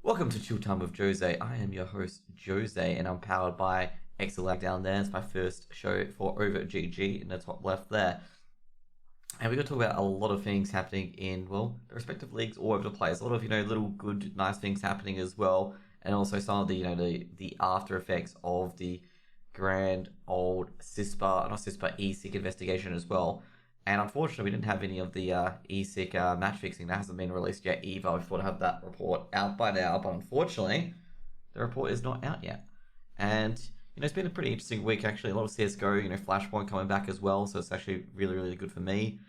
Welcome to Chilltime with Jose. I am your host, Jose, and I'm powered by Exitlag down there. It's my first show for over at GG in the top left there. And we're going to talk about a lot of things happening in, well, the respective leagues all over the place. A lot of, little good, nice things happening as well. And also some of the, the after effects of the grand old CSPPA ESIC investigation as well. And unfortunately, we didn't have any of the ESIC match fixing. That hasn't been released yet either. We thought to have that report out by now, but unfortunately, the report is not out yet. And, it's been a pretty interesting week, actually. A lot of CSGO, Flashpoint coming back as well, so it's actually really, really good for me.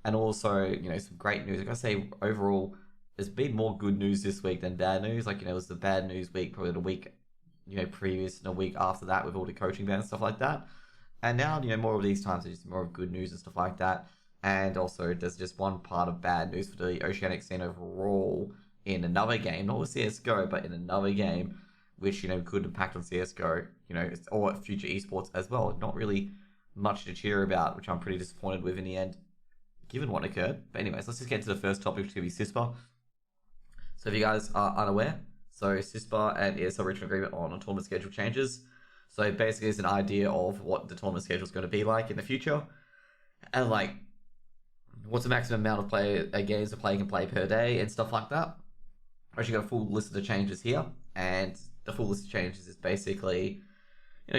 And also, some great news. I gotta say, overall, there's been more good news this week than bad news. It was the bad news week, probably the week, previous and a week after that with all the coaching bans and stuff like that. And now, more of these times, there's just more of good news and stuff like that. And also, there's just one part of bad news for the Oceanic scene overall in another game, not with CSGO, but in another game, which, could impact on CSGO, or future esports as well. Not really much to cheer about, which I'm pretty disappointed with in the end, given what occurred. But anyways, let's just get to the first topic, which is going to be CSPPA. So if you guys are unaware, so CSPPA and ESL reached an agreement on a tournament schedule changes. So basically, it's an idea of what the tournament schedule is going to be like in the future, and what's the maximum amount of games a player can play per day and stuff like that. I've actually got a full list of the changes here, and the full list of changes is basically,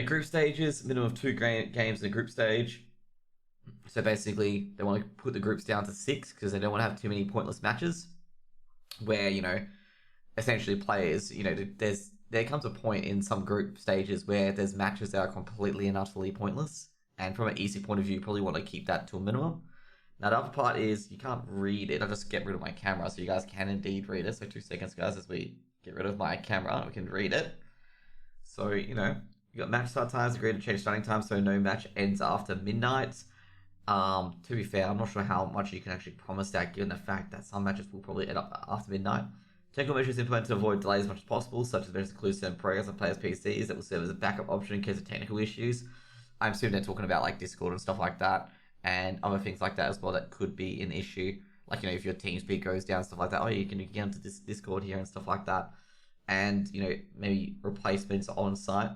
group stages, minimum of 2 games in a group stage. So basically, they want to put the groups down to 6 because they don't want to have too many pointless matches, where essentially players, there comes a point in some group stages where there's matches that are completely and utterly pointless. And from an easy point of view, you probably want to keep that to a minimum. Now, the other part is you can't read it. I'll just get rid of my camera so you guys can indeed read it. So 2 seconds, guys, as we get rid of my camera, we can read it. So, you got match start times, agreed to change starting time so no match ends after midnight. To be fair, I'm not sure how much you can actually promise that given the fact that some matches will probably end up after midnight. Technical measures implemented to avoid delays as much as possible, such as measures include certain programs on players' PCs that will serve as a backup option in case of technical issues. I'm assuming they're talking about Discord and stuff like that, and other things like that as well that could be an issue. If your TeamSpeak goes down, stuff like that. Oh, you can get into this Discord here and stuff like that. And, maybe replacements on site.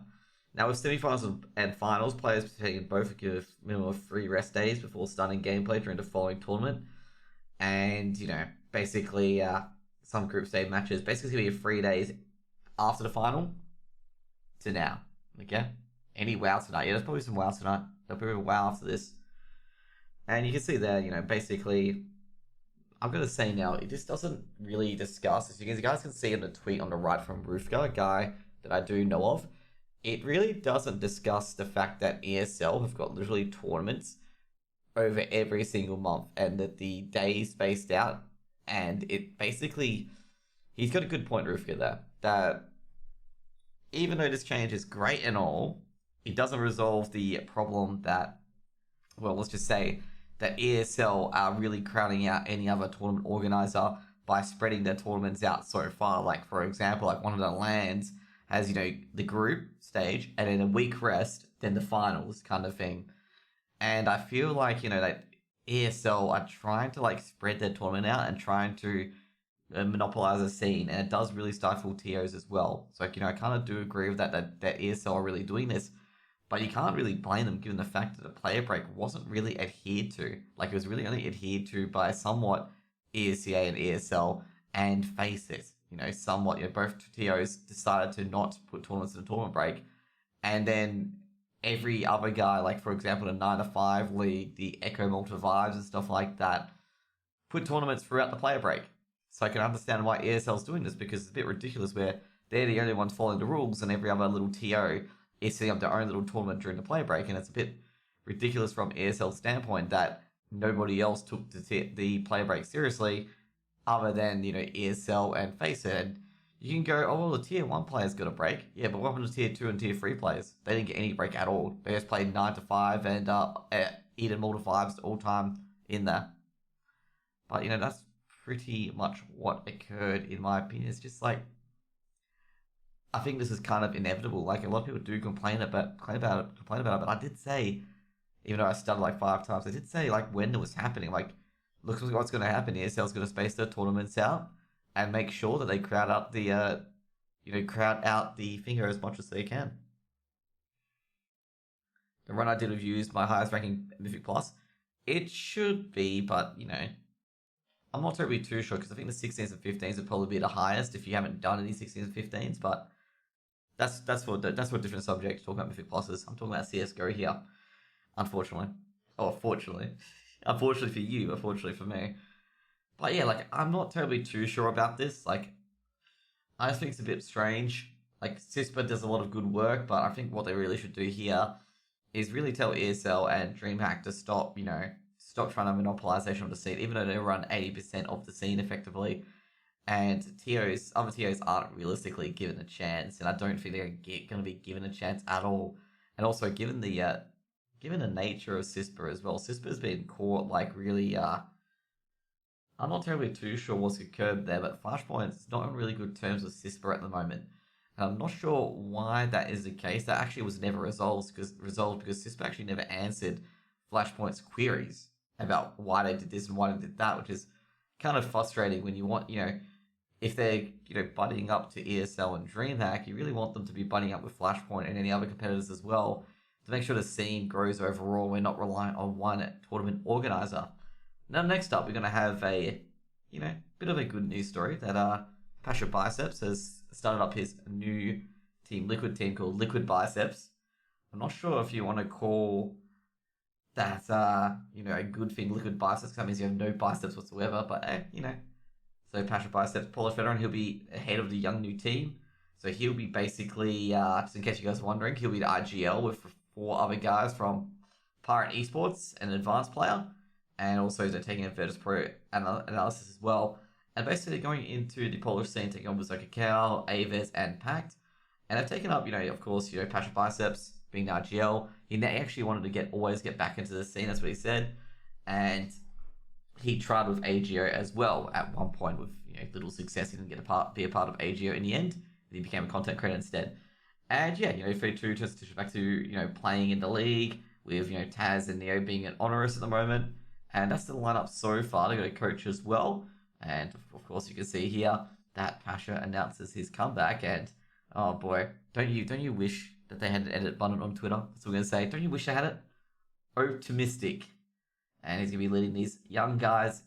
Now, with semifinals and finals, players participating in both give a minimum of 3 rest days before starting gameplay during the following tournament. And, basically, some group stage matches. Basically, it's going to be 3 days after the final to now. Okay? Any WoW tonight? Yeah, there's probably some WoW tonight. There'll be a WoW after this. And you can see there, basically, I'm going to say now, it just doesn't really discuss this. You guys can see in the tweet on the right from Roofka, a guy that I do know of. It really doesn't discuss the fact that ESL have got literally tournaments over every single month and that the days spaced out. And it basically, he's got a good point, Roofka, there, that even though this change is great and all, it doesn't resolve the problem that, well, let's just say that ESL are really crowding out any other tournament organizer by spreading their tournaments out so far. For example, one of the LANs has, the group stage and then a week rest, then the finals kind of thing. And I feel that ESL are trying to spread their tournament out and trying to monopolize the scene, and it does really stifle TOs as well. So I kind of do agree with that ESL are really doing this, but you can't really blame them given the fact that the player break wasn't really adhered to. It was really only adhered to by somewhat ESCA and ESL, and face it, somewhat, both TOs decided to not put tournaments in the tournament break, and then every other guy, for example, the 9 to 5 league, the Echo Multi Vibes and stuff like that, put tournaments throughout the player break. So I can understand why ESL's doing this, because it's a bit ridiculous where they're the only ones following the rules and every other little TO is setting up their own little tournament during the player break, and it's a bit ridiculous from ESL's standpoint that nobody else took the player break seriously other than, ESL and face it. And you can go, oh, well, the tier 1 players got a break. Yeah, but what happened to tier 2 and tier 3 players? They didn't get any break at all. They just played 9 to 5 and eaten multi 5s all time in there. But, that's pretty much what occurred, in my opinion. It's just I think this is kind of inevitable. A lot of people do complain about it, but I did say, even though I stuttered 5 times, I did say when it was happening, look what's going to happen. ESL's going to space their tournaments out, and make sure that they crowd out the crowd out the finger as much as they can. The run I did have used my highest ranking Mythic Plus. It should be, but I'm not terribly too sure because I think the 16s and 15s would probably be the highest if you haven't done any 16s and 15s. But that's for a different subject. Talking about Mythic Pluses, I'm talking about CS:GO here. Unfortunately, fortunately for you, unfortunately for me. But yeah, like I'm not terribly too sure about this. Like I just think it's a bit strange. Like CSPPA does a lot of good work, but I think what they really should do here is really tell ESL and DreamHack to stop trying to monopolization of the scene, even though they run 80% of the scene effectively. And other TOs aren't realistically given a chance, and I don't think they're going to be given a chance at all. And also, given the nature of CSPPA as well, CSPPA's been caught like really. I'm not terribly too sure what's occurred there, but Flashpoint's not on really good terms with CSPPA at the moment. And I'm not sure why that is the case. That actually was never resolved because CSPPA actually never answered Flashpoint's queries about why they did this and why they did that, which is kind of frustrating when you want, if they're, buddying up to ESL and DreamHack, you really want them to be buddying up with Flashpoint and any other competitors as well to make sure the scene grows overall. We're not reliant on one tournament organizer. Now, next up, we're going to have a, bit of a good news story that Liquid Biceps has started up his new Liquid team called Liquid Biceps. I'm not sure if you want to call that, a good thing, Liquid Biceps. That means you have no biceps whatsoever, but, So Liquid Biceps, Polish veteran, he'll be ahead of the young new team. So he'll be basically, just in case you guys are wondering, he'll be the IGL with 4 other guys from Pirate Esports, an advanced player. And also they're taking a Virtus Pro analysis as well. And basically going into the Polish scene, taking on with Kakao, Aves, and Pact. And they've taken up, of course, Liquid Biceps being the RGL. He actually wanted to always get back into the scene, that's what he said. And he tried with AGO as well at one point with little success. He didn't be a part of AGO in the end. He became a content creator instead. And yeah, 3-2 just back to, playing in the league with, Taz and Neo being an honorous at the moment. And that's the lineup so far. They got a coach as well. And of course you can see here that Pasha announces his comeback. And oh boy, don't you wish that they had an edit button on Twitter? That's what we're gonna say. Don't you wish they had it? Optimistic. And he's gonna be leading these young guys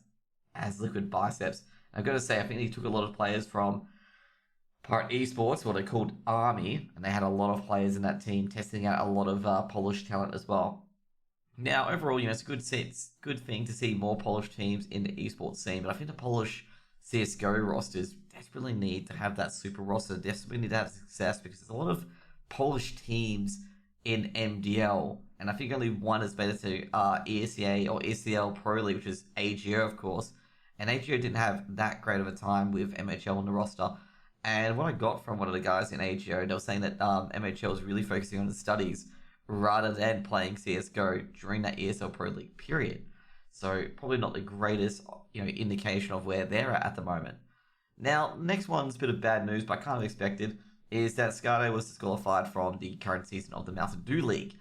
as Liquid Biceps. I've got to say, I think he took a lot of players from Pirate Esports, what they called Army, and they had a lot of players in that team testing out a lot of Polish talent as well. Now, overall, it's a good thing to see more Polish teams in the esports scene, but I think the Polish CSGO rosters desperately need to have that super roster, desperately need to have success because there's a lot of Polish teams in MDL, and I think only one is better to ESEA or ECL Pro League, which is AGO, of course, and AGO didn't have that great of a time with MHL on the roster. And what I got from one of the guys in AGO, they were saying that MHL is really focusing on the studies rather than playing CSGO during that ESL Pro League period. So probably not the greatest, indication of where they're at the moment. Now, next one's a bit of bad news, but kind of expected, is that Skade was disqualified from the current season of the Mountain Dew League.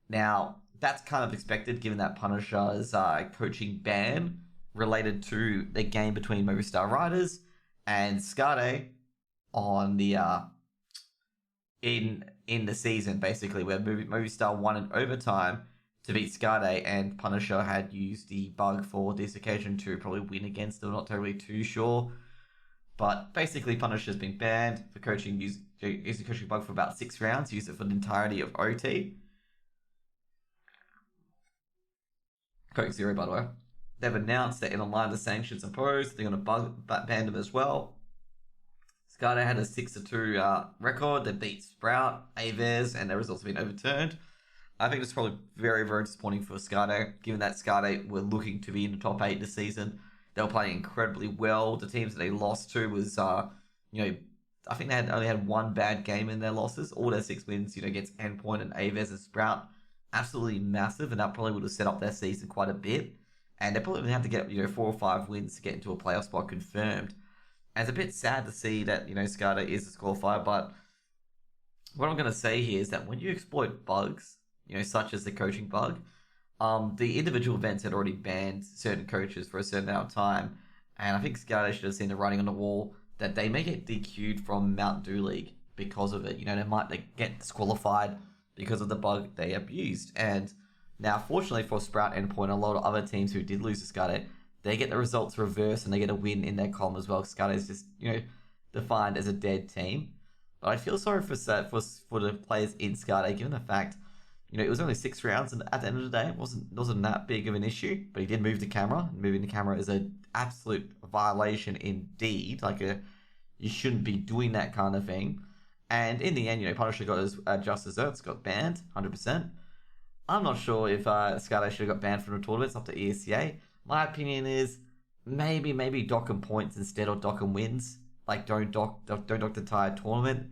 Now, that's kind of expected given that Punisher's coaching ban related to the game between Movistar Riders and Skade on the in the season, basically, where Movistar won in overtime to beat Skade, and Punisher had used the bug for this occasion to probably win against them. Not totally too sure, but basically Punisher's been banned for coaching. Used the coaching bug for about 6 rounds. Used it for the entirety of OT. Coke Zero, by the way. They've announced that in line the sanctions imposed, they're going to ban them as well. Skade had a 6-2 record. They beat Sprout, Aves, and their results have been overturned. I think it's probably very, very disappointing for Skade, given that Skade were looking to be in the top 8 this season. They were playing incredibly well. The teams that they lost to was, I think they only had one bad game in their losses. All their 6 wins, against Endpoint and Aves and Sprout, absolutely massive, and that probably would have set up their season quite a bit. And they probably would have to get, 4 or 5 wins to get into a playoff spot confirmed. And it's a bit sad to see that, Skade is disqualified, but what I'm going to say here is that when you exploit bugs, such as the coaching bug, the individual events had already banned certain coaches for a certain amount of time, And I think Skade should have seen the writing on the wall that they may get DQ'd from Mountain Dew League because of it. They get disqualified because of the bug they abused. And now, fortunately for Sprout, Endpoint, a lot of other teams who did lose to Skade, they get the results reversed and they get a win in their column as well. Skade is just, defined as a dead team. But I feel sorry for the players in Skade, given the fact, it was only 6 rounds, and at the end of the day, it wasn't that big of an issue. But he did move the camera. Moving the camera is an absolute violation indeed. You shouldn't be doing that kind of thing. And in the end, Punisher got his just desserts, got banned, 100%. I'm not sure if Skade should have got banned from the tournament. It's up to ESCA. My opinion is maybe dock him points instead, or dock him wins. Don't dock the entire tournament.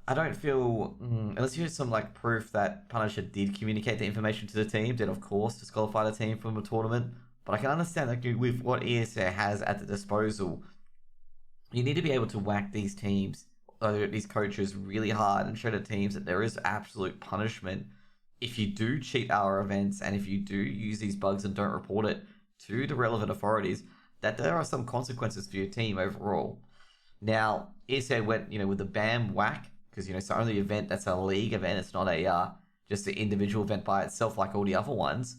I don't feel, unless you have some proof that Punisher did communicate the information to the team, then of course disqualify the team from a tournament. But I can understand with what ESA has at the disposal, you need to be able to whack these teams, these coaches, really hard and show the teams that there is absolute punishment if you do cheat our events and if you do use these bugs and don't report it to the relevant authorities, that there are some consequences for your team overall. Now, ESA went, with the BAM whack, because, it's the only event that's a league event. It's not just an individual event by itself like all the other ones.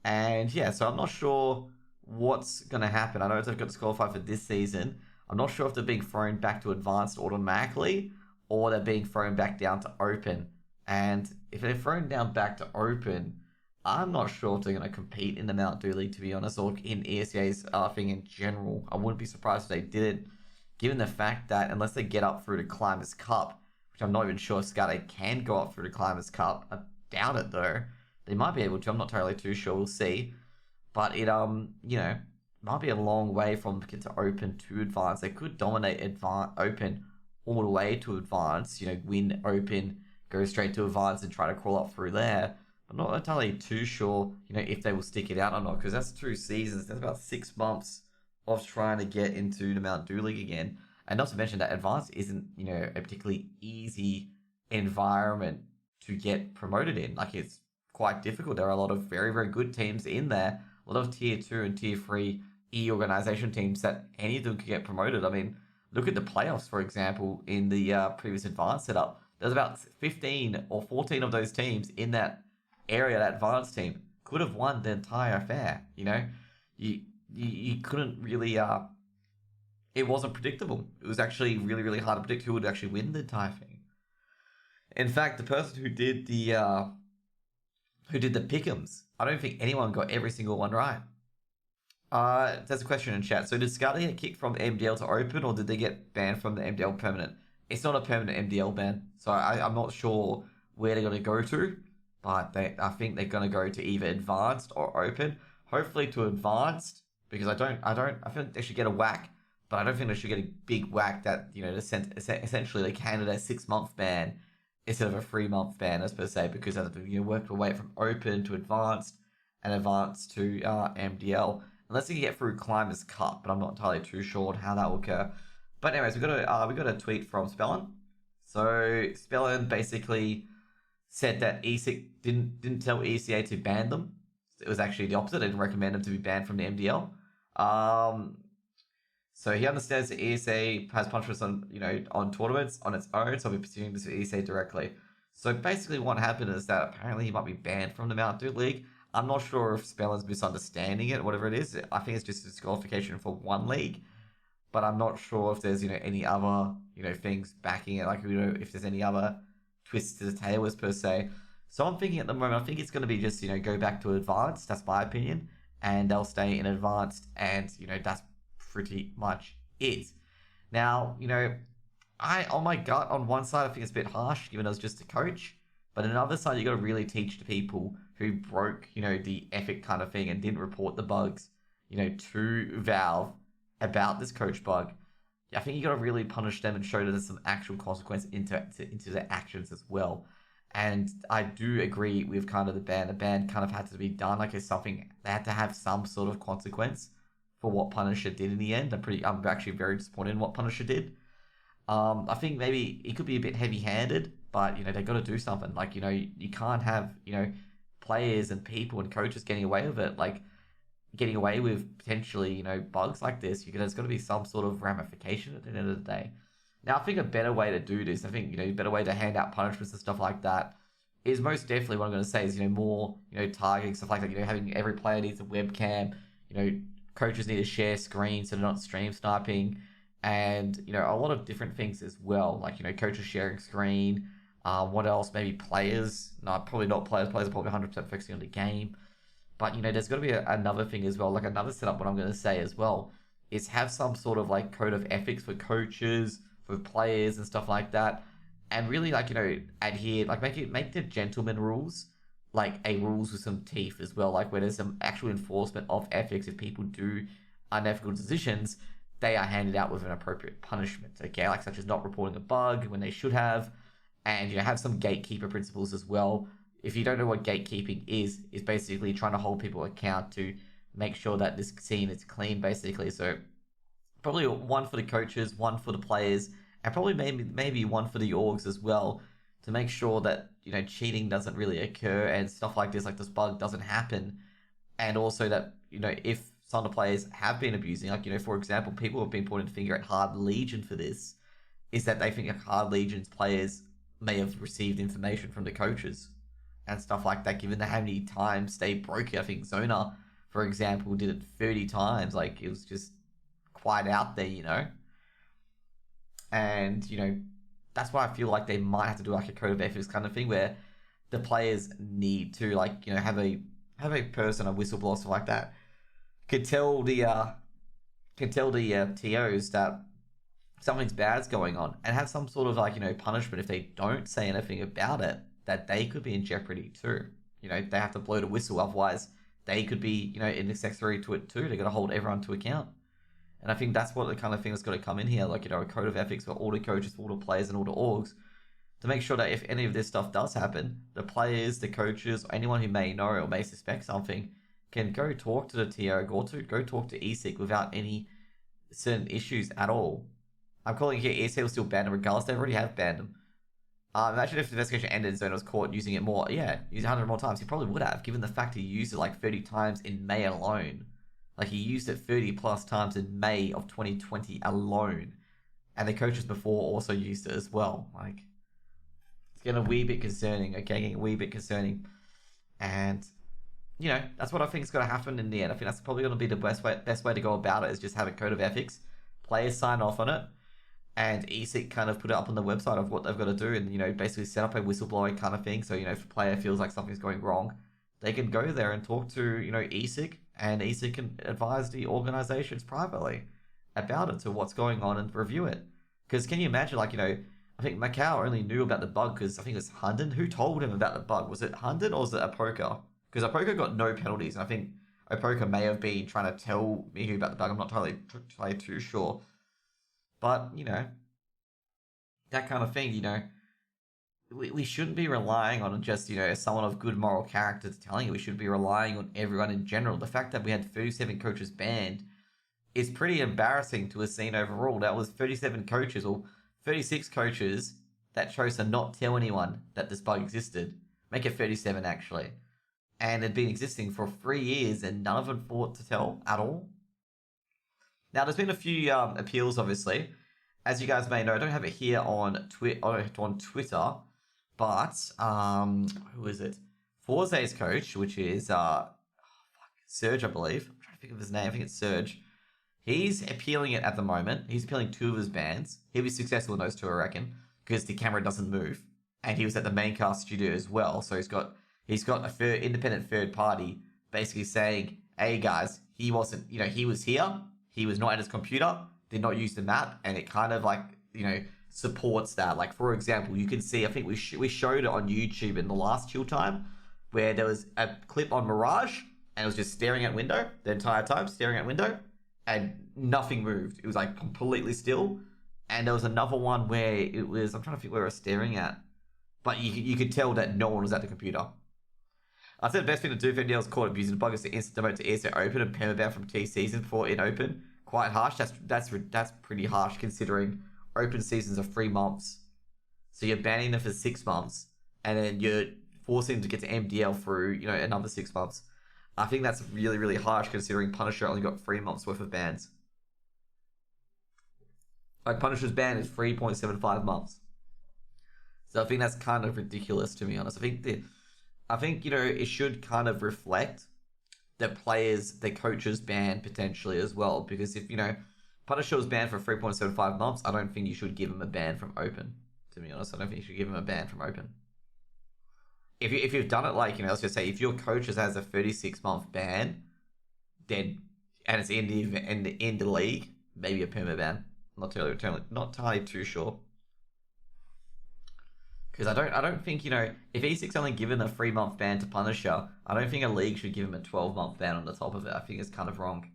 And yeah, so I'm not sure what's going to happen. I know they've got disqualified for this season. I'm not sure if they're being thrown back to advanced automatically or they're being thrown back down to open. And if they're thrown down back to open, I'm not sure if they're going to compete in the Mountain Dew League, to be honest, or in ESA's thing in general. I wouldn't be surprised if they did it, given the fact that unless they get up through the Climbers Cup, which I'm not even sure if Skade can go up through the Climbers Cup. I doubt it, though. They might be able to. I'm not totally too sure. We'll see. But it, might be a long way from get to open to advance. They could dominate open all the way to advance. Win open, go straight to advance, and try to crawl up through there. I'm not entirely too sure, if they will stick it out or not, because that's 2 seasons. That's about 6 months of trying to get into the Mount Dew League again. And not to mention that advanced isn't, a particularly easy environment to get promoted in. It's quite difficult. There are a lot of very, very good teams in there. A lot of tier 2 and tier 3 E-organization teams that any of them could get promoted. I mean, look at the playoffs, for example, in the previous advanced setup. There's about 15 or 14 of those teams in that area, that advanced team, could have won the entire affair. You couldn't really... It wasn't predictable. It was actually really, really hard to predict who would actually win the entire thing. In fact, the person who did the pick'ems, I don't think anyone got every single one right. There's a question in chat. So did Skade get kicked from MDL to open, or did they get banned from the MDL permanent? It's not a permanent MDL ban, so I'm not sure where they're going to go to, but I think they're going to go to either advanced or open. Hopefully to advanced, because I think they should get a whack. But I don't think they should get a big whack that, essentially they handed a 6-month ban instead of a 3-month ban, as per se, because they have to work their way from open to advanced and advanced to MDL. Unless they can get through Climbers Cup, but I'm not entirely too sure on how that will occur. But anyways, we got a tweet from Spellin. So Spellin basically said that ESIC didn't tell ECA to ban them. It was actually the opposite. They didn't recommend them to be banned from the MDL. So he understands that ESA has punishments on tournaments on its own, so I'll be pursuing this with ESA directly. So basically what happened is that apparently he might be banned from the Mountain Dew League. I'm not sure if Spellin's misunderstanding it, whatever it is. I think it's just a disqualification for one league. But I'm not sure if there's, any other, things backing it, if there's any other twists to the tail, as per se. So I'm thinking at the moment, I think it's going to be just, go back to advanced. That's my opinion. And they'll stay in advanced, and, that's pretty much it. Now, on my gut, on one side, I think it's a bit harsh, given I was just a coach. But on the other side, you got to really teach the people who broke, the epic kind of thing and didn't report the bugs, to Valve about this coach bug. I think you got to really punish them and show that there's some actual consequence into their actions as well. And I do agree with kind of the ban. The ban kind of had to be done as something. They had to have some sort of consequence for what Punisher did in the end. I'm actually very disappointed in what Punisher did. I think maybe it could be a bit heavy-handed, but they got to do something. You can't have players and people and coaches getting away with it. getting away with potentially, you know, bugs like this, there's got to be some sort of ramification at the end of the day. Now, I think a better way to do this, I think, you know, a better way to hand out punishments and stuff like that is most definitely what I'm going to say is, you know, more, you know, targeting, stuff like that, you know, having every player needs a webcam, you know, coaches need to share screens so they're not stream sniping, and, you know, a lot of different things as well, like, you know, coaches sharing screen, what else, maybe players, no, probably not players are probably 100% focusing on the game, but, you know, there's got to be another thing as well, like another setup, what I'm going to say as well, is have some sort of, like, code of ethics for coaches, for players and stuff like that, and really, like, you know, adhere, like, make the gentleman rules like a rules with some teeth as well, like where there's some actual enforcement of ethics. If people do unethical decisions, they are handed out with an appropriate punishment, okay, like such as not reporting a bug when they should have, and, you know, have some gatekeeper principles as well. If you don't know what gatekeeping is basically trying to hold people account to make sure that this scene is clean, basically. So probably one for the coaches, one for the players, and probably maybe one for the orgs as well, to make sure that, you know, cheating doesn't really occur and stuff like this bug doesn't happen. And also that, you know, if some of the players have been abusing, like, you know, for example, people have been pointing the finger at Hard Legion for this, is that they think Hard Legion's players may have received information from the coaches and stuff like that, given how many times they broke it. I think Zona, for example, did it 30 times. Like, it was just quite out there, you know. And, you know, that's why I feel like they might have to do like a code of ethics kind of thing, where the players need to, like, you know, have a person, a whistleblower, stuff like that, can tell the TOs that something's bad's going on, and have some sort of, like, you know, punishment if they don't say anything about it, that they could be in jeopardy too. You know, they have to blow the whistle, otherwise they could be, you know, accessory to it too. They're going to hold everyone to account. And I think that's what the kind of thing that's got to come in here, like, you know, a code of ethics for all the coaches, for all the players, and all the orgs, to make sure that if any of this stuff does happen, the players, the coaches, or anyone who may know or may suspect something can go talk to the TO, go talk to ESIC without any certain issues at all. I'm calling here ESIC will still ban them regardless. They already have banned them. Imagine if the investigation ended and Zona was caught using it more. Yeah, using 100 more times. He probably would have, given the fact he used it like 30 times in May alone. Like, he used it 30 plus times in May of 2020 alone. And the coaches before also used it as well. Like, it's getting a wee bit concerning, okay? Getting a wee bit concerning. And, you know, that's what I think is going to happen in the end. I think that's probably going to be the best way to go about it, is just have a code of ethics. Players sign off on it. And ESIC kind of put it up on the website of what they've got to do, and, you know, basically set up a whistleblowing kind of thing. So, you know, if a player feels like something's going wrong, they can go there and talk to, you know, ESIC, and ESIC can advise the organizations privately about it, to what's going on, and review it. Because can you imagine, like, you know, I think Macau only knew about the bug because I think it was Hunden. Who told him about the bug? Was it Hunden or was it Apoka? Because Apoka got no penalties, and I think Apoka may have been trying to tell Mihu about the bug. I'm not totally too sure. But, you know, that kind of thing, you know, we shouldn't be relying on just, you know, someone of good moral character telling you. We should be relying on everyone in general. The fact that we had 37 coaches banned is pretty embarrassing to a scene overall. That was 37 coaches, or 36 coaches, that chose to not tell anyone that this bug existed. Make it 37, actually. And it had been existing for 3 years, and none of them thought to tell at all. Now, there's been a few appeals, obviously. As you guys may know, I don't have it here on Twitter, but who is it? Forze's coach, which is Serge, I believe. I'm trying to think of his name. I think it's Serge. He's appealing it at the moment. He's appealing 2 of his bans. He'll be successful in those 2, I reckon, because the camera doesn't move, and he was at the main cast studio as well. So he's got a independent third party basically saying, "Hey guys, he wasn't. You know, he was here. He was not at his computer. Did not use the map," and it kind of, like, you know, supports that. Like, for example, you can see, I think we showed it on YouTube in the last Chilltime, where there was a clip on Mirage, and it was just staring at window the entire time, staring at window, and nothing moved. It was, like, completely still. And there was another one where it was, I'm trying to think where I was staring at, but you could tell that no one was at the computer. I said the best thing to do if MDL is caught abusing the bug is to instant demote to ESO open and permaban from T season before in open. Quite harsh. That's pretty harsh, considering open seasons are 3 months. So you're banning them for 6 months, and then you're forcing them to get to MDL through, you know, another 6 months. I think that's really, really harsh considering Punisher only got 3 months worth of bans. Like, Punisher's ban is 3.75 months. So I think that's kind of ridiculous, to be honest. I think, you know, it should kind of reflect the players, the coaches' ban potentially as well. Because if, you know, Punisher was banned for 3.75 months, I don't think you should give him a ban from Open, to be honest. I don't think you should give him a ban from Open. If you've done it like, you know, let's just say if your coach has a 36-month ban, then, and it's in the league, maybe a perma ban. Not entirely too sure. Because I don't think, you know, if E6 only given a 3-month ban to Punisher, I don't think a league should give him a 12-month ban on the top of it. I think it's kind of wrong.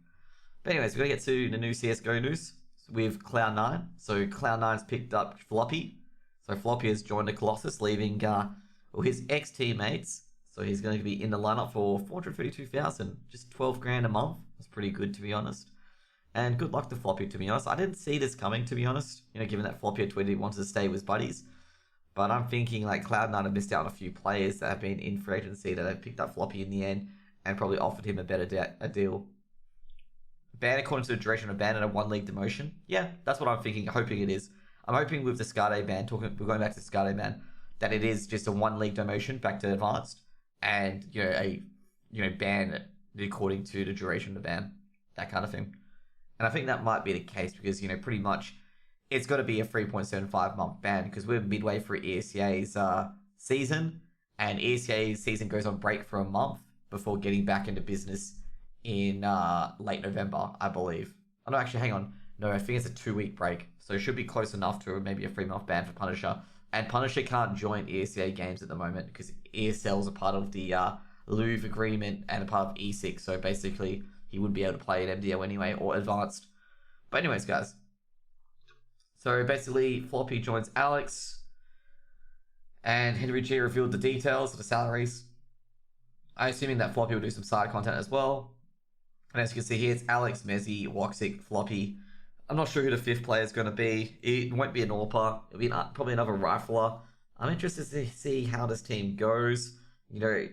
But anyways, we're going to get to the new CSGO news with Cloud9. So Cloud9's picked up Floppy. So Floppy has joined the Colossus, leaving his ex-teammates. So he's going to be in the lineup for 432,000, just 12 grand a month. That's pretty good, to be honest. And good luck to Floppy, to be honest. I didn't see this coming, to be honest. You know, given that Floppy had tweeted he wanted to stay with his buddies. But I'm thinking like Cloud9 have missed out on a few players that have been in free agency that have picked up Floppy in the end and probably offered him a better deal. Ban according to the duration of ban and a 1 league demotion. Yeah, that's what I'm thinking, hoping it is. I'm hoping with the Skade ban, we're going back to Skade ban, that it is just a 1 league demotion back to advanced and, you know, a ban according to the duration of the ban, that kind of thing. And I think that might be the case because, you know, pretty much it's got to be a 3.75 month ban because we're midway through ESEA's season, and ESEA's season goes on break for a month before getting back into business in late November, I believe. Oh, no, actually, hang on. No, I think it's a 2-week break, so it should be close enough to maybe a 3-month ban for Punisher. And Punisher can't join ESEA games at the moment because ESL is a part of the Louvre agreement and a part of E6, so basically he wouldn't be able to play at MDL anyway or advanced. But anyways, guys. So basically, Floppy joins Alex, and Henry G revealed the details of the salaries. I'm assuming that Floppy will do some side content as well. And as you can see here, it's Alex, Mezzy, Woxic, Floppy. I'm not sure who the 5th player is going to be. It won't be an AWPer. It'll be probably another rifler. I'm interested to see how this team goes. You know,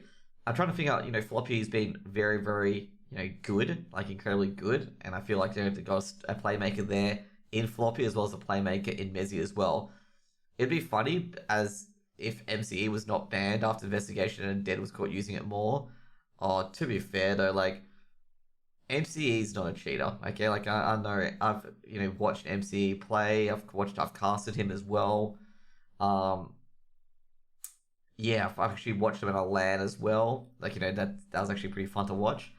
I'm trying to figure out, you know, Floppy's been very, very, you know, good, like incredibly good. And I feel like they've got a playmaker there in Floppy as well as a playmaker in Mezzy as well. It'd be funny as if MCE was not banned after investigation and Dead was caught using it more. Oh, to be fair though, like MCE is not a cheater. Okay, like I know I've watched MCE play. I've casted him as well. Yeah, I've actually watched him in a LAN as well. Like, you know, that was actually pretty fun to watch.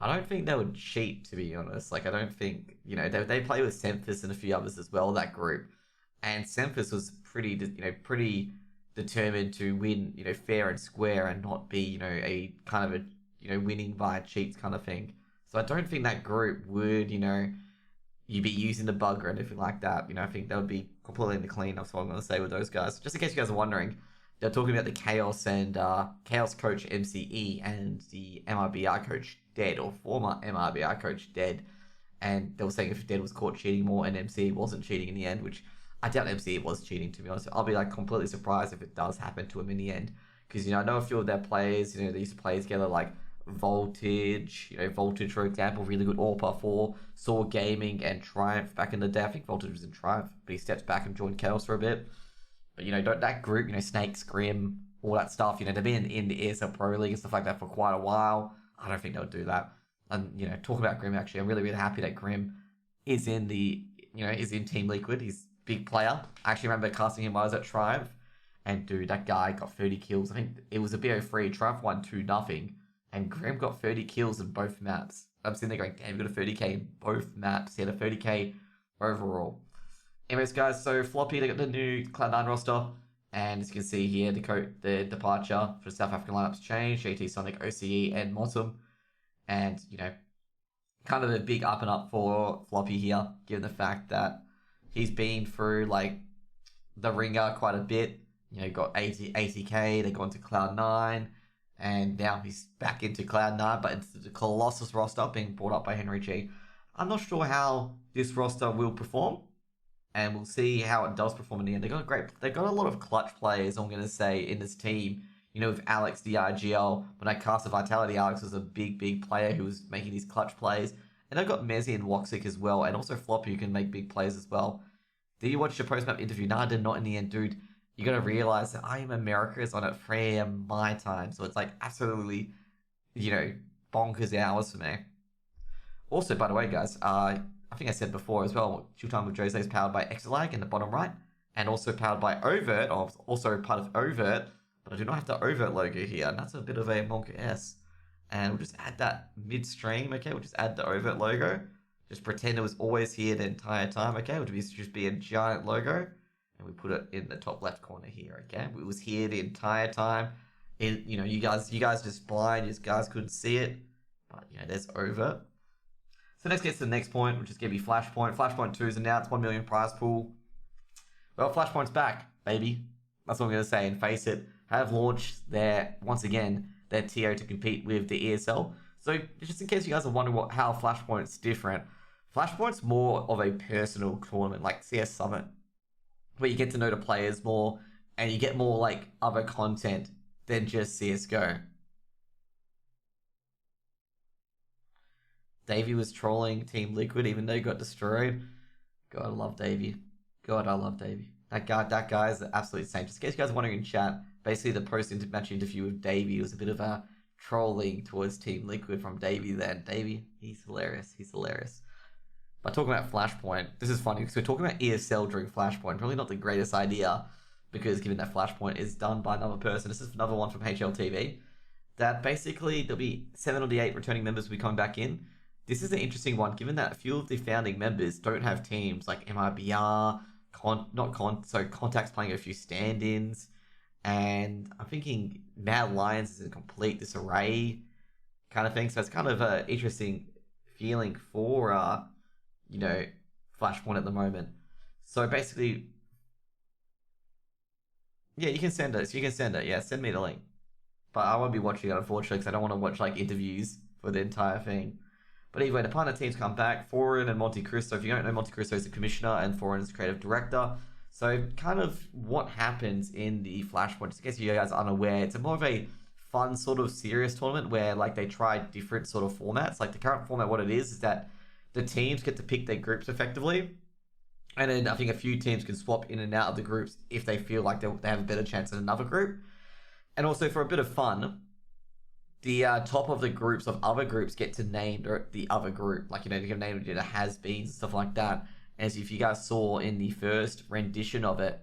I don't think they would cheat, to be honest. Like, I don't think, you know, they play with Semphis and a few others as well, that group. And Semphis was pretty determined to win, you know, fair and square and not be, you know, a kind of a, you know, winning via cheats kind of thing. So I don't think that group would, you know, you'd be using the bug or anything like that. You know, I think that would be completely in the clean. That's what I'm going to say with those guys. Just in case you guys are wondering, they're talking about the Chaos and Chaos coach MCE and the MRBR coach Dead, or former MRBR coach Dead. And they were saying if Dead was caught cheating more and MCE wasn't cheating in the end, which I doubt MCE was cheating, to be honest. I'll be like completely surprised if it does happen to him in the end. Because, you know, I know a few of their players, you know, they used to play together, like Voltage, you know, Voltage, for example, really good AWPer for Saw Gaming and Triumph back in the day. I think Voltage was in Triumph, but he stepped back and joined Chaos for a bit. But, you know, that group, you know, Snake, Scrim, all that stuff, you know, they've been in the ESL Pro League and stuff like that for quite a while. I don't think they'll do that. And, you know, talking about Grim, actually, I'm really, really happy that Grim is in is in Team Liquid. He's a big player. I actually remember casting him while I was at Triumph. And, dude, that guy got 30 kills. I think it was a BO3. Triumph won 2-0. And Grim got 30 kills in both maps. I'm sitting there going, damn, he got a 30k in both maps. He had a 30k overall. Anyways, guys, so Floppy, they got the new Cloud9 roster. And as you can see here, the departure for the South African lineups changed. JT, Sonic, OCE, and Motum. And, you know, kind of a big up and up for Floppy here, given the fact that he's been through, like, the ringer quite a bit. You know, got 80k, they gone to Cloud9, and now he's back into Cloud9, but it's the Colossus roster being brought up by Henry G. I'm not sure how this roster will perform, and we'll see how it does perform in the end. They've got a lot of clutch players, I'm going to say, in this team. You know, with Alex DRGL, when I cast a Vitality, Alex was a big player who was making these clutch plays. And I've got Mezzy and Woxic as well, and also Floppy who can make big plays as well. Did you watch the post-map interview? No, I did not in the end, dude. You gotta realize that I Am America is on at 3 a.m. my time, so it's like absolutely, you know, bonkers hours for me. Also, by the way, guys, I think I said before as well, Chilltime with Jose is powered by Exitlag in the bottom right, and also powered by Overt, or also part of Overt, but I do not have the Overt logo here, and that's a bit of a Monka S. And we'll just add that midstream, okay? We'll just add the Overt logo. Just pretend it was always here the entire time, okay? It would just be a giant logo. And we put it in the top left corner here, okay? It was here the entire time. You know, you guys just blind, you guys couldn't see it. But, you know, there's Overt. So next gets to the next point, which is going to be Flashpoint. Flashpoint 2 is announced, 1 million prize pool. Well, Flashpoint's back, baby. That's what I'm going to say, and face it. Have launched once again, their TO to compete with the ESL. So just in case you guys are wondering how Flashpoint's different, Flashpoint's more of a personal tournament, like CS Summit, where you get to know the players more, and you get more like other content than just CSGO. Davey was trolling Team Liquid even though he got destroyed. God, I love Davey. God, I love Davey. That guy is absolutely insane. Just in case you guys are wondering in chat, basically the post-match interview with Davey was a bit of a trolling towards Team Liquid from Davey then. Davey, he's hilarious. He's hilarious. But talking about Flashpoint, this is funny because we're talking about ESL during Flashpoint. Probably not the greatest idea because given that Flashpoint is done by another person. This is another one from HLTV. That basically there'll be 7 of the 8 returning members will be coming back in. This is an interesting one given that a few of the founding members don't have teams like MIBR, Contact's playing a few stand-ins. And I'm thinking Mad Lions is in complete disarray kind of thing. So it's kind of an interesting feeling for, you know, Flashpoint at the moment. So basically, yeah, you can send it. So you can send it. Yeah, send me the link. But I won't be watching it, unfortunately, because I don't want to watch, like, interviews for the entire thing. But anyway, the partner teams come back. Foreign and Monte Cristo. If you don't know, Monte Cristo is the commissioner and Foreign is creative director. So kind of what happens in the Flashpoint, just in case you guys are unaware, it's more of a fun sort of serious tournament where like they try different sort of formats. Like the current format, what it is that the teams get to pick their groups effectively. And then I think a few teams can swap in and out of the groups if they feel like they have a better chance in another group. And also for a bit of fun, the top of the groups of other groups get to name the other group. Like, you know, you can name the has-beens and stuff like that. As if you guys saw in the first rendition of it,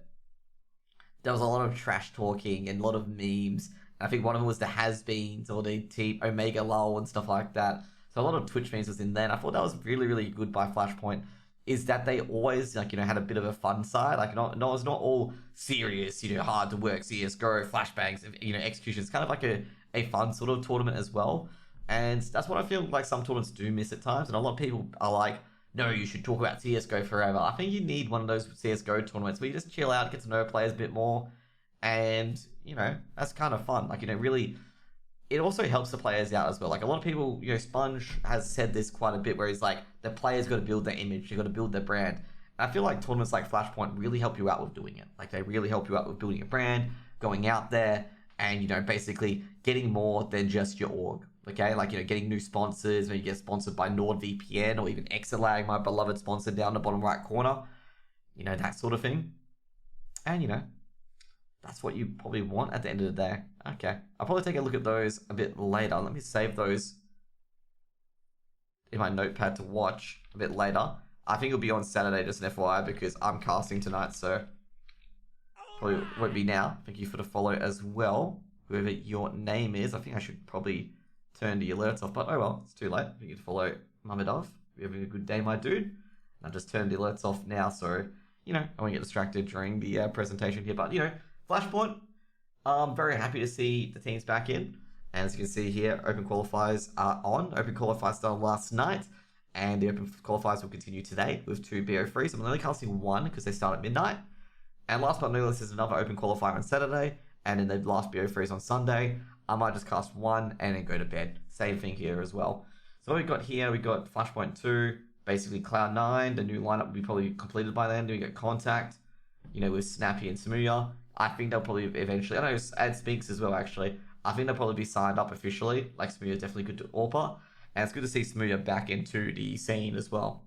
there was a lot of trash talking and a lot of memes. And I think one of them was the has-beens or the team Omega Lull and stuff like that. So a lot of Twitch memes was in there. And I thought that was really, really good by Flashpoint. Is that they always, like, you know, had a bit of a fun side. Like, no, it's not all serious, you know, hard to work, CSGO, flashbangs, you know, execution. It's kind of like a fun sort of tournament as well. And that's what I feel like some tournaments do miss at times. And a lot of people are like, no, you should talk about CSGO forever. I think you need one of those CSGO tournaments where you just chill out, get to know players a bit more. And, you know, that's kind of fun. Like, you know, really, it also helps the players out as well. Like, a lot of people, you know, Sponge has said this quite a bit where he's like, the players got to build their image, you got to build their brand. And I feel like tournaments like Flashpoint really help you out with doing it. Like, they really help you out with building a brand, going out there, and, you know, basically getting more than just your org. Okay, like, you know, getting new sponsors, when you get sponsored by NordVPN or even Exitlag, my beloved sponsor down the bottom right corner, you know, that sort of thing. And, you know, that's what you probably want at the end of the day. Okay, I'll probably take a look at those a bit later. Let me save those in my notepad to watch a bit later. I think it'll be on Saturday, just an FYI, because I'm casting tonight, so probably won't be now. Thank you for the follow as well, whoever your name is. I think I should probably turn the alerts off, but oh well, it's too late. You can follow Mamedov. You're having a good day, my dude. I'll just turn the alerts off now, so, you know, I won't get distracted during the presentation here. But, you know, Flashpoint, I'm very happy to see the teams back in. And as you can see here, Open Qualifiers are on. Open Qualifiers started last night, and the Open Qualifiers will continue today with 2 BO3s. So I'm only casting 1 because they start at midnight. And last but not least, there's another Open Qualifier on Saturday, and then the last BO3 is on Sunday. I might just cast 1 and then go to bed. Same thing here as well. So what we got here, we got Flashpoint 2, basically Cloud9. The new lineup will be probably completed by then. Then we get Contact. you know, with Snappy and Smooya. I think they'll probably eventually, I know, and Spinks as well, actually. I think they'll probably be signed up officially. Like, Smooya's definitely good to AWPA. And it's good to see Smooya back into the scene as well.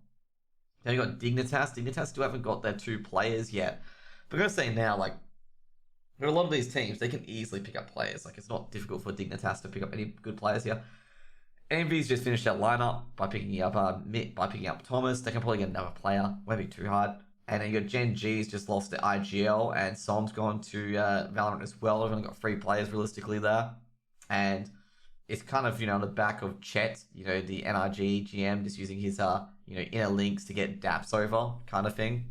Then you got Dignitas. Dignitas still haven't got their 2 players yet. But I'm going to say now, like, there are a lot of these teams, they can easily pick up players. Like, it's not difficult for Dignitas to pick up any good players here. Envy's just finished that lineup by picking up Thomas. They can probably get another player. Won't be too hard. And then you got Gen G's just lost to IGL, and Som's gone to Valorant as well. They've only got 3 players realistically there. And it's kind of, you know, on the back of Chet, you know, the NRG GM just using his, you know, inner links to get DAPs over kind of thing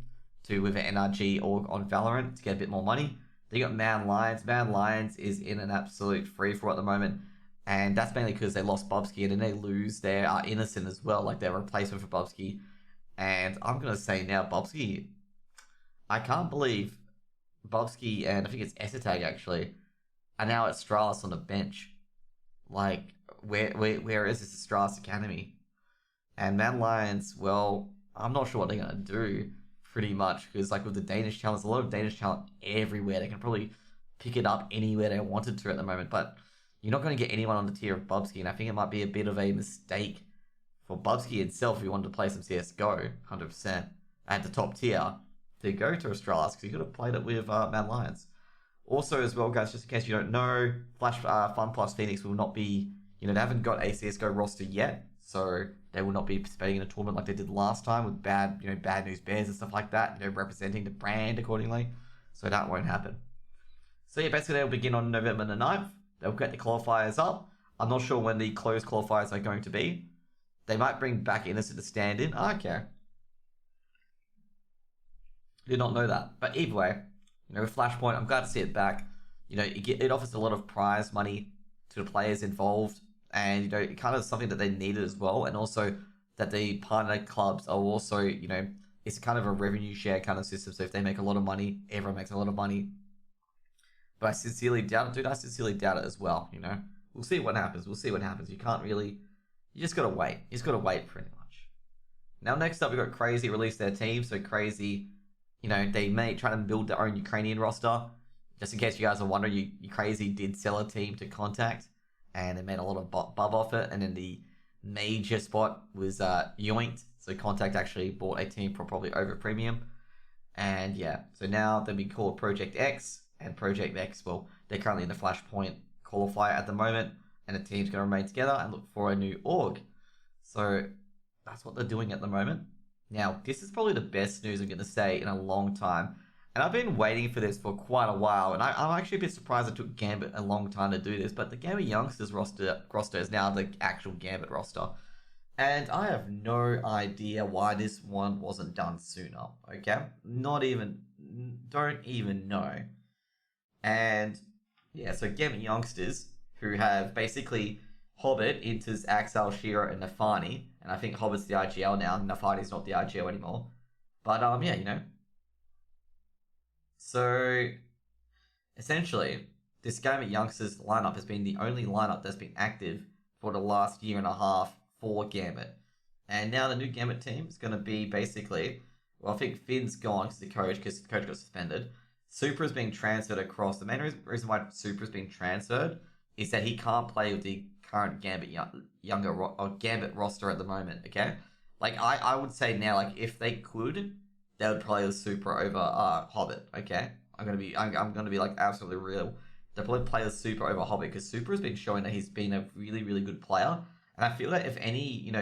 to with an NRG org on Valorant to get a bit more money. Then you got Man Lions. Man Lions is in an absolute free-for-all at the moment. And that's mainly because they lost Bubsky, and then they lose their Innocent as well, like their replacement for Bubsky. And I'm going to say now, Bubsky, I can't believe Bubsky and I think it's Exitlag actually are now at Stralis on the bench. Like, where is this Stralis Academy? And Man Lions, well, I'm not sure what they're going to do pretty much, because like with the Danish talent, there's a lot of Danish talent everywhere. They can probably pick it up anywhere they wanted to at the moment, but you're not going to get anyone on the tier of Bubsky, and I think it might be a bit of a mistake for Bubsky itself if you wanted to play some CSGO 100% at the top tier to go to Australis, because you could have played it with Man Lions. Also as well, guys, just in case you don't know, Fun Plus Phoenix will not be, you know, they haven't got a CSGO roster yet, so they will not be participating in a tournament like they did last time with bad news bears and stuff like that, you know, representing the brand accordingly. So that won't happen. So yeah, basically they'll begin on November the 9th. They'll get the qualifiers up. I'm not sure when the closed qualifiers are going to be. They might bring back Innocent to stand in. Okay. Did not know that. But either way, you know, with Flashpoint, I'm glad to see it back. You know, it offers a lot of prize money to the players involved. And, you know, it kind of something that they needed as well. And also that the partner clubs are also, you know, it's kind of a revenue share kind of system. So if they make a lot of money, everyone makes a lot of money. But I sincerely doubt it, dude. I sincerely doubt it as well, you know. We'll see what happens. We'll see what happens. You can't really... You just gotta wait. You just gotta wait pretty much. Now, next up, we've got Crazy release their team. So Crazy, you know, they may try to build their own Ukrainian roster. Just in case you guys are wondering, you Crazy did sell a team to Contact. And they made a lot of bub off it. And then the major spot was yoinked. So Contact actually bought a team for probably over premium. And yeah, so now they've been called Project X. And Project X, well, they're currently in the Flashpoint qualifier at the moment, and the team's going to remain together and look for a new org. So that's what they're doing at the moment. Now, this is probably the best news I'm going to say in a long time, and I've been waiting for this for quite a while, and I'm actually a bit surprised it took Gambit a long time to do this, but the Gambit Youngsters roster is now the actual Gambit roster. And I have no idea why this one wasn't done sooner, okay? Don't even know. And yeah, so Gambit Youngsters, who have basically Hobbit, Inters, Axel, Shiro, and Nafani. And I think Hobbit's the IGL now, Nafani's not the IGL anymore. But yeah, you know. So essentially, this Gambit Youngsters lineup has been the only lineup that's been active for the last year and a half for Gambit. And now the new Gambit team is going to be basically, well, I think Finn's gone because the coach got suspended. Super is being transferred across. The main reason why Super is being transferred is that he can't play with the current Gambit Gambit roster at the moment. Okay, like I would say now, like if they could, they would play with Super over Hobbit. Okay, I'm gonna be like absolutely real. They probably play with Super over Hobbit because Super has been showing that he's been a really really good player, and I feel that if any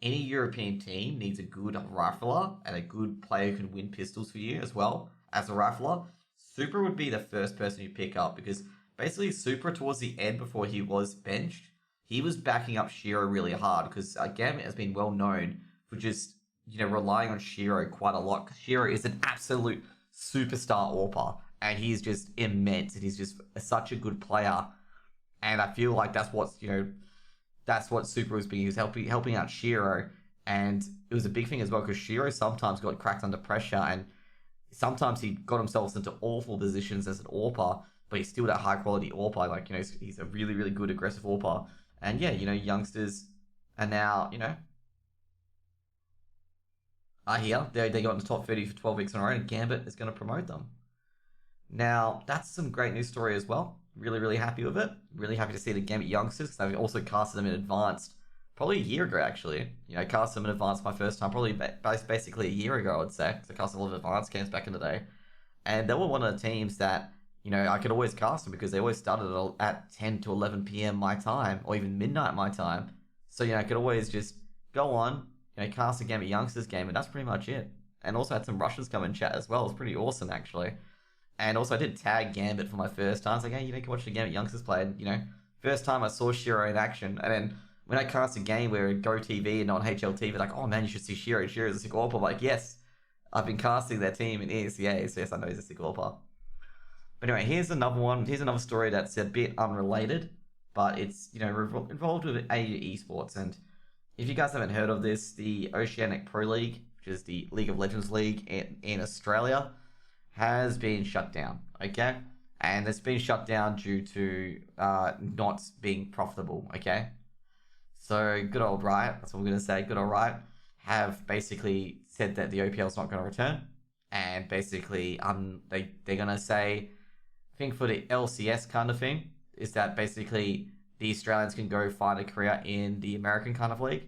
European team needs a good rifler and a good player who can win pistols for you as well as a rifler, Super would be the first person you pick up, because basically Super, towards the end before he was benched, he was backing up Shiro really hard, because Gambit has been well known for just, you know, relying on Shiro quite a lot, because Shiro is an absolute superstar AWPer, and he's just immense, and he's just such a good player, and I feel like that's what Super was being, he was helping out Shiro, and it was a big thing as well, because Shiro sometimes got cracked under pressure, and sometimes he got himself into awful positions as an AWPer, but he's still that high quality AWPer. Like, you know, he's a really, really good aggressive AWPer. And yeah, you know, Youngsters are now, you know, are here. They got in the top 30 for 12 weeks in a row, and Gambit is going to promote them. Now, that's some great news story as well. Really, really happy with it. Really happy to see the Gambit youngsters, because I've also casted them in advance, probably a year ago, actually. I casted them in advance my first time, probably basically a year ago, I'd say, because I casted a lot of advanced games back in the day. And they were one of the teams that, I could always cast them because they always started at 10 to 11 p.m. my time, or even midnight my time. So, I could always just go on, cast a Gambit youngsters game, and that's pretty much it. And also had some Russians come and chat as well. It's pretty awesome, actually. And also, I did tag Gambit for my first time. It's like, hey, you can watch the Gambit youngsters play. And, first time I saw Shiro in action. And then when I cast a game where Go TV and on HLTV, like, oh man, you should see Shiro. Shiro's a sick AWPer. I'm like, yes, I've been casting their team in ESEA, so yes, I know he's a sick AWPer. But anyway, here's another one. Here's another story that's a bit unrelated, but it's, involved with AU Esports. And if you guys haven't heard of this, the Oceanic Pro League, which is the League of Legends League in Australia, has been shut down, okay? And it's been shut down due to not being profitable, okay? So, good old Riot, that's what I'm going to say, good old Riot, have basically said that the OPL is not going to return. And basically, they're going to say, I think for the LCS kind of thing, is that basically the Australians can go find a career in the American kind of league,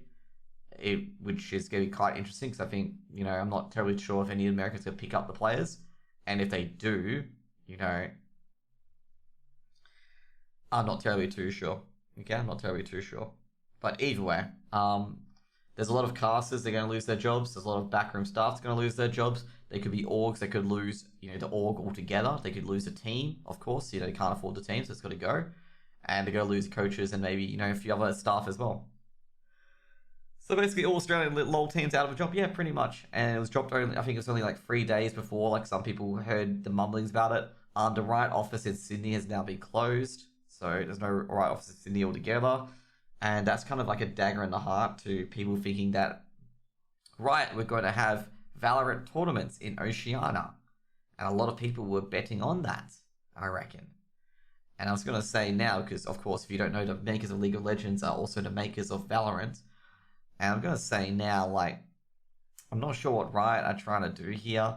which is going to be quite interesting, because I think, I'm not terribly sure if any Americans going to pick up the players. And if they do, I'm not terribly too sure. Okay, I'm not terribly too sure. But either way, there's a lot of casters, they're going to lose their jobs. There's a lot of backroom staff that's going to lose their jobs. They could be orgs, they could lose, the org altogether. They could lose a team, of course. They can't afford the team, so it's got to go. And they're going to lose coaches and maybe, a few other staff as well. So basically, all Australian LoL teams out of a job, yeah, pretty much. And it was dropped only, I think it was only like 3 days before, like some people heard the mumblings about it. The Riot office in Sydney has now been closed, so there's no Riot office in Sydney altogether. And that's kind of like a dagger in the heart to people thinking that, Riot, we're going to have Valorant tournaments in Oceania. And a lot of people were betting on that, I reckon. And I was going to say now, because of course, if you don't know, the makers of League of Legends are also the makers of Valorant. And I'm going to say now, I'm not sure what Riot are trying to do here.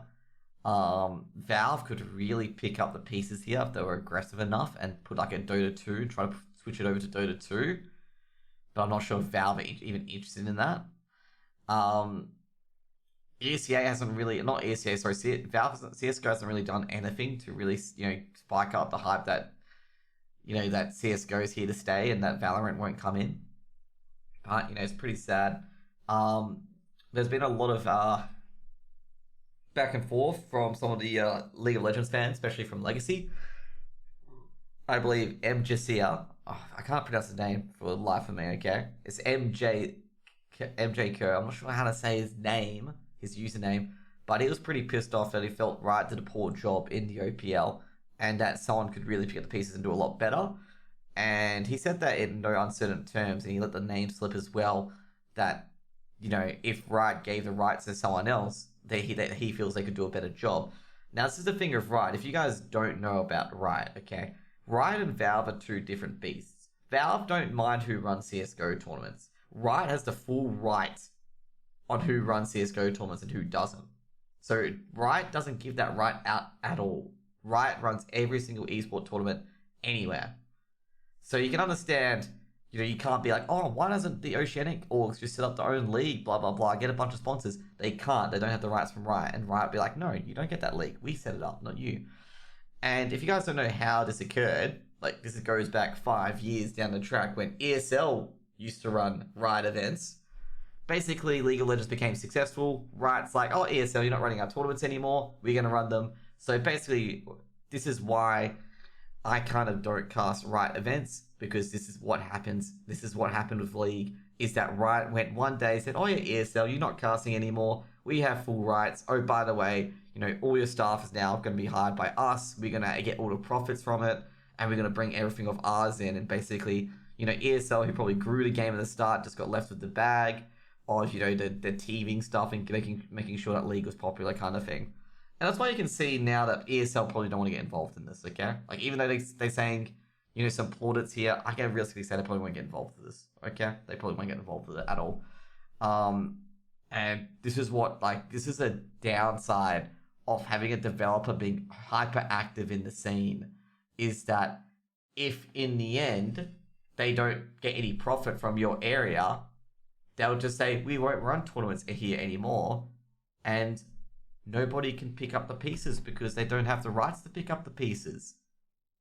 Valve could really pick up the pieces here if they were aggressive enough and put like a Dota 2, try to switch it over to Dota 2. But I'm not sure if Valve are even interested in that. ESEA hasn't really, not ESEA, sorry, Valve CSGO hasn't really done anything to really, spike up the hype that, that CSGO is here to stay and that Valorant won't come in. But, it's pretty sad. There's been a lot of back and forth from some of the League of Legends fans, especially from Legacy. I believe MJCR, I can't pronounce his name for the life of me, okay? It's MJ Kerr. I'm not sure how to say his name, his username, but he was pretty pissed off that he felt Riot did a poor job in the OPL and that someone could really pick up the pieces and do a lot better. And he said that in no uncertain terms, and he let the name slip as well, that, if Riot gave the rights to someone else, that he feels they could do a better job. Now, this is the thing of Riot. If you guys don't know about Riot, okay, Riot and Valve are two different beasts. Valve don't mind who runs CSGO tournaments. Riot has the full right on who runs CSGO tournaments and who doesn't. So Riot doesn't give that right out at all. Riot runs every single esport tournament anywhere. So you can understand, you can't be like, oh, why doesn't the Oceanic orgs just set up their own league, blah, blah, blah, get a bunch of sponsors? They can't. They don't have the rights from Riot. And Riot be like, no, you don't get that league. We set it up, not you. And if you guys don't know how this occurred, this goes back 5 years down the track when ESL used to run Riot events. Basically, League of Legends became successful. Riot's like, oh, ESL, you're not running our tournaments anymore. We're going to run them. So basically, this is why I kind of don't cast Riot events, because this is what happens. This is what happened with League, is that Riot went one day, said, oh yeah, ESL, you're not casting anymore. We have full rights. Oh, by the way, all your staff is now going to be hired by us. We're going to get all the profits from it, and we're going to bring everything of ours in. And basically, ESL, who probably grew the game at the start, just got left with the bag of, the teaming stuff and making sure that League was popular kind of thing. And that's why you can see now that ESL probably don't want to get involved in this, okay? Even though they're saying, some plaudits here, I can realistically say they probably won't get involved with this, okay? They probably won't get involved with it at all. And this is what, this is a downside of having a developer being hyperactive in the scene is that if in the end they don't get any profit from your area, they'll just say, we won't run tournaments here anymore. And nobody can pick up the pieces because they don't have the rights to pick up the pieces.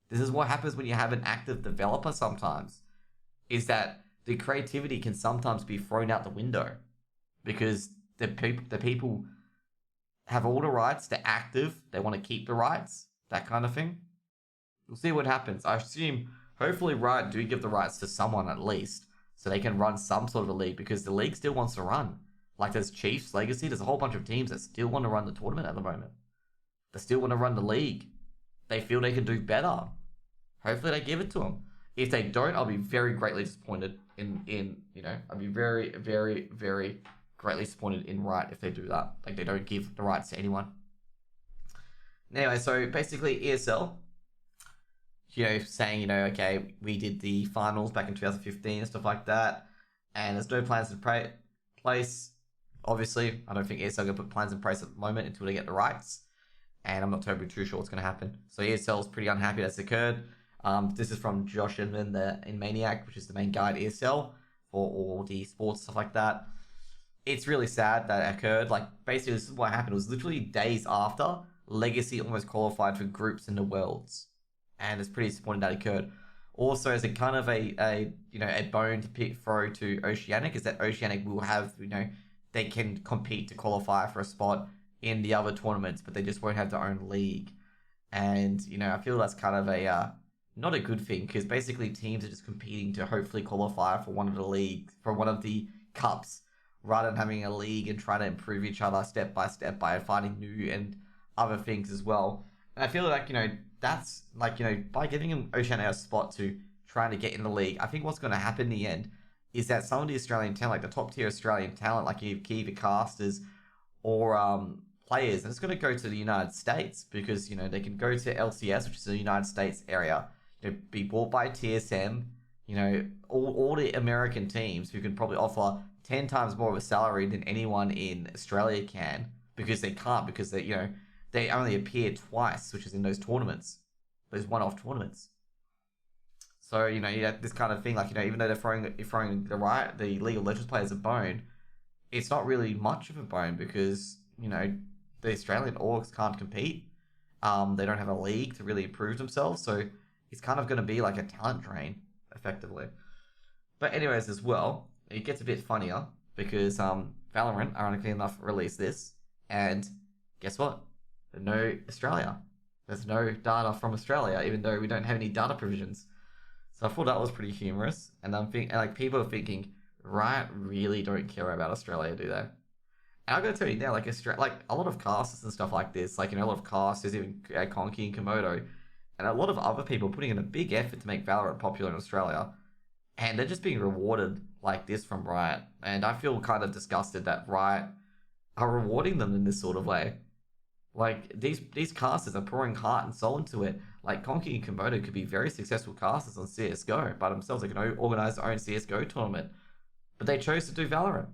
This is what happens when you have an active developer sometimes, is that the creativity can sometimes be thrown out the window because the people have all the rights, they're active, they want to keep the rights, that kind of thing. We'll see what happens. I assume, hopefully Riot do give the rights to someone at least, so they can run some sort of a league, because the league still wants to run. Like there's Chiefs, Legacy, there's a whole bunch of teams that still want to run the tournament at the moment. They still want to run the league. They feel they can do better. Hopefully they give it to them. If they don't, I'll be very greatly disappointed I'll be very, very, very greatly disappointed in Riot if they do that. Like they don't give the rights to anyone. Anyway, so basically ESL, saying, okay, we did the finals back in 2015 and stuff like that, and there's no plans in place. Obviously, I don't think ESL are going to put plans in place at the moment until they get the rights, and I'm not totally too sure what's going to happen. So ESL is pretty unhappy that's occurred. This is from Josh Inman in Maniac, which is the main guy at ESL for all the sports, stuff like that. It's really sad that it occurred. Like, basically, this is what happened. It was literally days after Legacy almost qualified for groups in the Worlds. And it's pretty disappointing that it occurred. Also, as a kind of a bone to throw to Oceanic, is that Oceanic will have, they can compete to qualify for a spot in the other tournaments, but they just won't have their own league. And, I feel that's kind of a, not a good thing, because basically teams are just competing to hopefully qualify for one of the cups, rather than having a league and trying to improve each other step by step by finding new and other things as well. And I feel like, that's like, by giving him Oceanic a spot to trying to get in the league, I think what's going to happen in the end is that some of the Australian talent, like the top tier Australian talent, like either casters or players, and it's going to go to the United States, because, they can go to LCS, which is the United States area, be bought by TSM, all the American teams who can probably offer 10 times more of a salary than anyone in Australia can, because they can't, because they only appear twice, which is in those tournaments, those one-off tournaments. So, you have this kind of thing, like, even though they're throwing the League of Legends players a bone, it's not really much of a bone, because, the Australian orgs can't compete. They don't have a league to really improve themselves, so it's kind of going to be like a talent drain, effectively. But anyways, as well, it gets a bit funnier, because Valorant, ironically enough, released this, and guess what? No Australia. There's no data from Australia, even though we don't have any data provisions. So I thought that was pretty humorous, and people are thinking, Riot really don't care about Australia, do they? And I'm gonna tell you now, like a lot of casters and stuff like this, a lot of casters, even Conky and Komodo, and a lot of other people putting in a big effort to make Valorant popular in Australia, and they're just being rewarded like this from Riot. And I feel kind of disgusted that Riot are rewarding them in this sort of way. Like, these casters are pouring heart and soul into it. Like, Conky and Komodo could be very successful casters on CSGO by themselves. They can organize their own CSGO tournament. But they chose to do Valorant.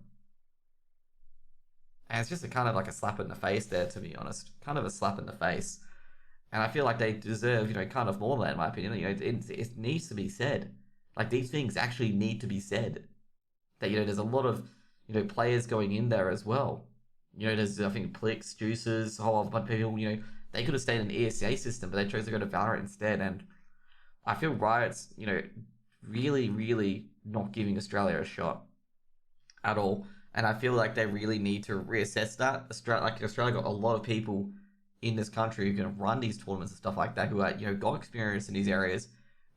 And it's just a kind of like a slap in the face there, to be honest. Kind of a slap in the face. And I feel like they deserve, kind of more than that, in my opinion. It needs to be said. Like, these things actually need to be said. That, there's a lot of, players going in there as well. There's, I think, Plix, Juices, a whole bunch of people, they could have stayed in the ESA system, but they chose to go to Valorant instead. And I feel Riot's, really, really not giving Australia a shot at all. And I feel like they really need to reassess that. Australia got a lot of people in this country who can run these tournaments and stuff like that, who are, got experience in these areas,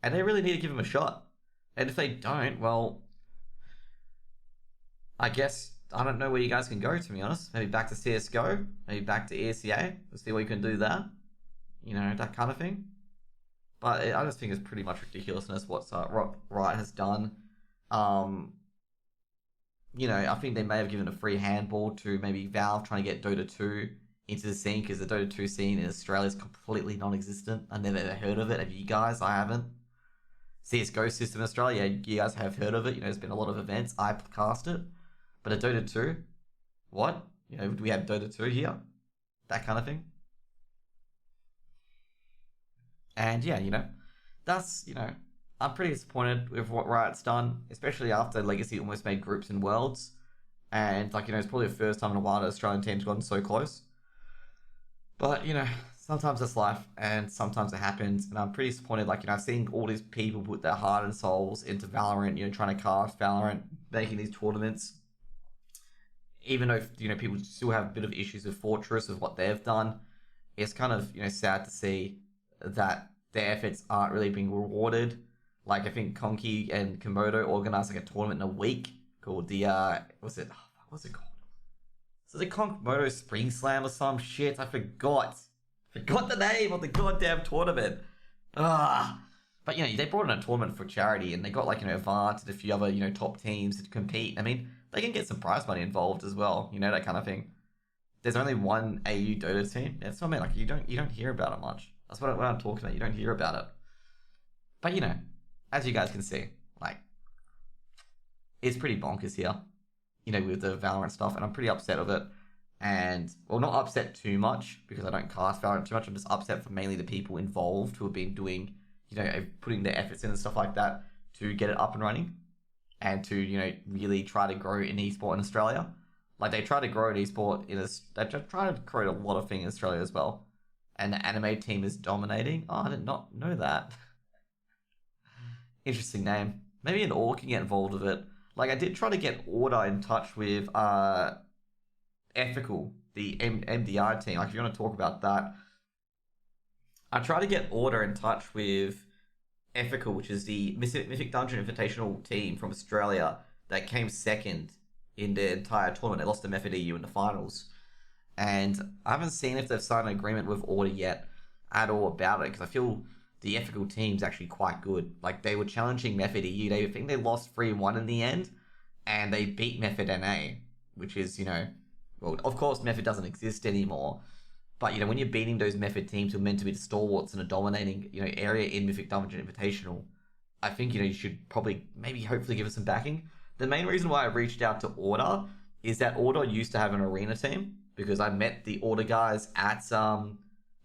and they really need to give them a shot. And if they don't, well, I guess I don't know where you guys can go, to be honest. Maybe back to CSGO, maybe back to ESEA. We'll see what you can do there. That kind of thing. But I just think it's pretty much ridiculousness what Riot has done. I think they may have given a free handball to maybe Valve trying to get Dota 2 into the scene, because the Dota 2 scene in Australia is completely non-existent. I've never ever heard of it. Have you guys? I haven't. CSGO system in Australia, you guys have heard of it. There's been a lot of events. I cast it. But a Dota 2? What? Do we have Dota 2 here? That kind of thing? And yeah, that's, I'm pretty disappointed with what Riot's done, especially after Legacy almost made groups in Worlds. And, it's probably the first time in a while that Australian team's gotten so close. But, sometimes it's life, and sometimes it happens, and I'm pretty disappointed. I've seen all these people put their heart and souls into Valorant, trying to cast Valorant, making these tournaments. Even though, people still have a bit of issues with Fortress, with what they've done, it's kind of, sad to see that their efforts aren't really being rewarded. I think Conky and Komodo organized, a tournament in a week called the, what's it called? So the Komodo Spring Slam or some shit, I forgot the name of the goddamn tournament. But, they brought in a tournament for charity, and they got, Avant and a few other, top teams to compete. I mean, they can get some prize money involved as well, that kind of thing. There's only one AU Dota team. That's what I mean. You don't hear about it much. That's what I'm talking about. You don't hear about it. But, as you guys can see, it's pretty bonkers here, with the Valorant stuff, and I'm pretty upset of it. And, well, not upset too much, because I don't cast Valorant too much. I'm just upset for mainly the people involved who have been doing, putting their efforts in and stuff like that to get it up and running, and to, really try to grow an esport in Australia. They try to grow an esport they try to create a lot of things in Australia as well. And the anime team is dominating. Oh, I did not know that. Interesting name. Maybe an org can get involved with it. I did try to get Order in touch with Ethical, the MDR team. If you want to talk about that, I tried to get Order in touch with Ethical, which is the Mythic Dungeon Invitational team from Australia that came second in the entire tournament. They lost to Method EU in the finals. And I haven't seen if they've signed an agreement with Order yet at all about it, because I feel the Ethical team's actually quite good. They were challenging Method EU. I think they lost 3-1 in the end, and they beat Method NA, which is, well, of course, Method doesn't exist anymore. But, when you're beating those Method teams who are meant to be the stalwarts in a dominating, area in Mythic Dungeon Invitational, I think, you should probably, hopefully give us some backing. The main reason why I reached out to Order is that Order used to have an arena team, because I met the Order guys at,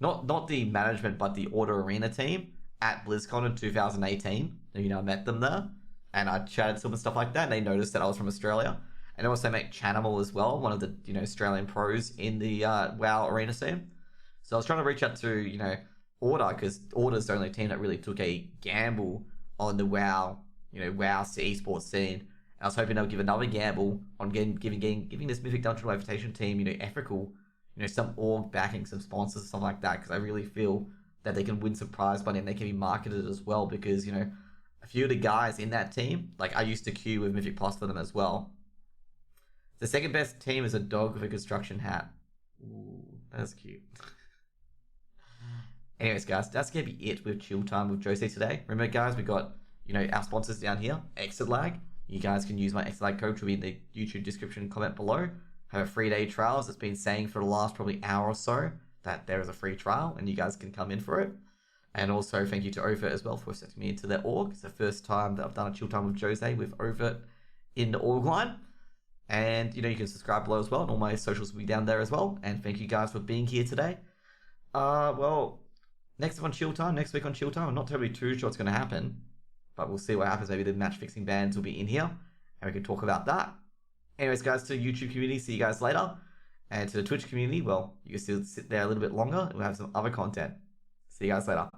not the management, but the Order arena team at BlizzCon in 2018. I met them there, and I chatted to them and stuff like that, and they noticed that I was from Australia. And I also met Chanimal as well, one of the, Australian pros in the WoW arena scene. So I was trying to reach out to, Order, because Order's the only team that really took a gamble on the WoW, WoW esports scene. And I was hoping they'll give another gamble on giving this Mythic Dungeon Invitation team, Ethical, some org backing, some sponsors, stuff like that, because I really feel that they can win some prize money and they can be marketed as well, because, a few of the guys in that team, I used to queue with Mythic Plus for them as well. The second best team is a dog with a construction hat. Ooh, that's cute. Anyways, guys, that's going to be it with Chilltime with Jose today. Remember, guys, we got, our sponsors down here, Exitlag. You guys can use my Exitlag code, which will be in the YouTube description comment below. I have a 3-day trial, as it's been saying for the last probably hour or so, that there is a free trial, and you guys can come in for it. And also, thank you to Overt as well for accepting me into their org. It's the first time that I've done a Chilltime with Jose with Overt in the org line. And, you can subscribe below as well, and all my socials will be down there as well. And thank you guys for being here today. Well, next week on Chilltime, I'm not terribly too sure what's going to happen, but we'll see what happens. Maybe the match-fixing bands will be in here, and we can talk about that. Anyways, guys, to the YouTube community, see you guys later. And to the Twitch community, well, you can still sit there a little bit longer, and we'll have some other content. See you guys later.